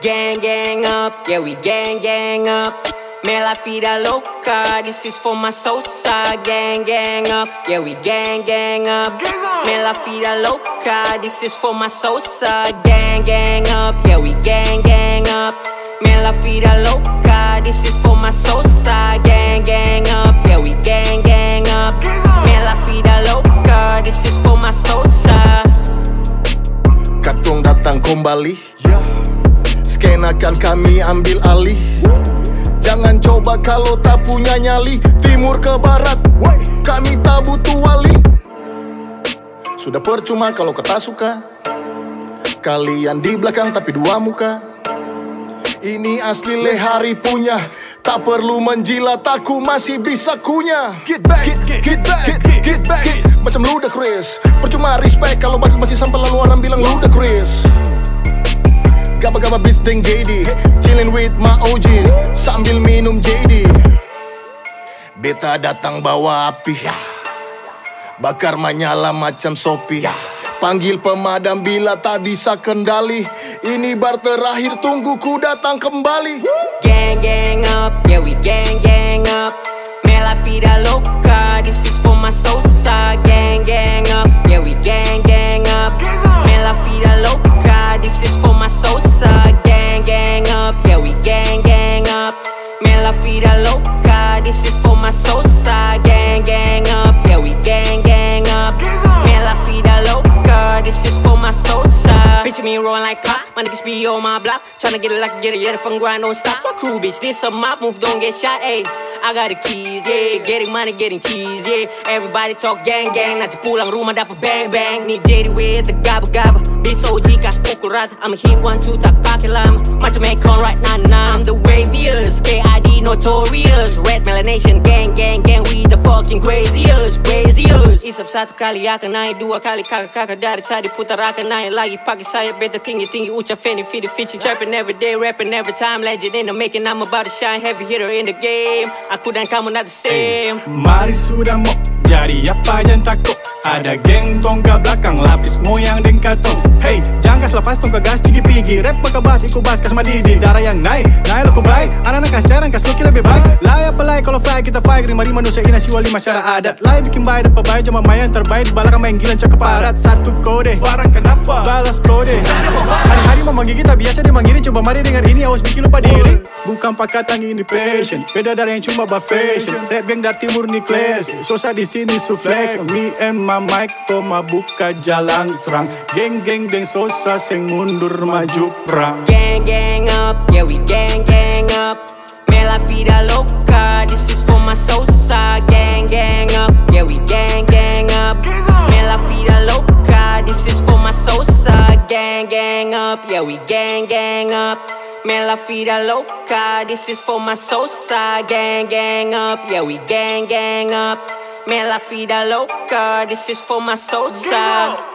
gang up, yeah, we gang up. Me la vida loca, this is for my salsa. Gang up, yeah, we gang up. Me la vida loca, this is for my salsa. Gang up, yeah, we gang up. Me la vida loca, this is for my salsa. Gang up, yeah, we gang up. Me la vida loca, this is for my salsa. Katong datang kembali, skena kan kami ambil alih. Jangan coba kalau tak punya nyali. Timur ke barat, kami tak butuh wali. Sudah percuma kalau kata suka. Kalian di belakang tapi dua muka. Ini asli Lehari punya. Tak perlu menjilat, aku masih bisa kunyah. Get back, get back. Macam Ludacris. Percuma respect kalau budget masih sampai lalu orang bilang Ludacris. Gaba-gaba beats deng JD, chillin' with my OGs sambil minum JD. Beta datang bawa api, bakar menyala macam Sopi. Panggil pemadam bila tak bisa kendali. Ini bar terakhir, tunggu ku datang kembali. Gang up, yeah, we gang up. Me la vida loca, this is for my salsa. Gang up, yeah, we gang up. Me la vida loca, this is for my salsa. Gang up, yeah, we gang up. Me la vida loca, this is for my salsa. Gang up, yeah, we gang up. Me la vida loca, this is for my salsa. Picture me rolling like pop, my niggas be on my block, tryna get it like get it, yeah, the fun grind don't stop. My crew, bitch, this a mop, move, don't get shot, ayy. I got the keys, yeah, getting money, getting cheese, yeah. Everybody talk gang, nanti pulang rumah dapat bang. Need JD with the gaba, beats OG kas pukul rata. I'm a hit 1, 2, tak pakai lama. Macam Akon right now, I'm the waviest, KID notorious. Red Melanation, gang, we the fucking craziest. Isap satu kali akan naik, dua kali kakak dari tadi putar akan naik lagi. Pagi saya beta tinggi, ucap Fendi, feature. Trapping every day, rapping every time. Legend in the making, I'm about to shine. Heavy hitter in the game. Aku dan kamu not the same. Mari sudah mau jadi apa jangan takut. Ada geng tongga belakang lapis moyang deng katong. Hey, jangan kas lepas tongga gas tinggi-tinggi. Rap baka bas, ikut bas kas madidi. Darah yang naik lo baik. Anak-anak kas jarang kas lo kira lebih baik. Lai apa lai kalau fly kita fight. Rima-rima nusa ina siwali masyarakat adat. Lai bikin baik dapat baik jama mayan terbaik. Di belakang main gilan cakap parat. Satu kode, barang kenapa? Balas kode. Hari-hari memanggil kita biasa dia manggilin. Coba mari dengar ini awas bikin lupa diri. Bukan pakatan ini passion. Beda dari yang cuma fashion. Rap geng dari timur nih classic. Sosa di sini suflex. Me and my mic Toma buka jalan terang. Geng deng Sosa sing mundur maju perang. Gang up, yeah, we gang up. Me la vida loca, this is for my salsa. Gang up, yeah, we gang up. Me la vida loca, this is for my salsa. Gang up, yeah, we gang up. Me la vida loca, this is for my salsa. Gang up, yeah, we gang up. Me la vida loca, this is for my salsa.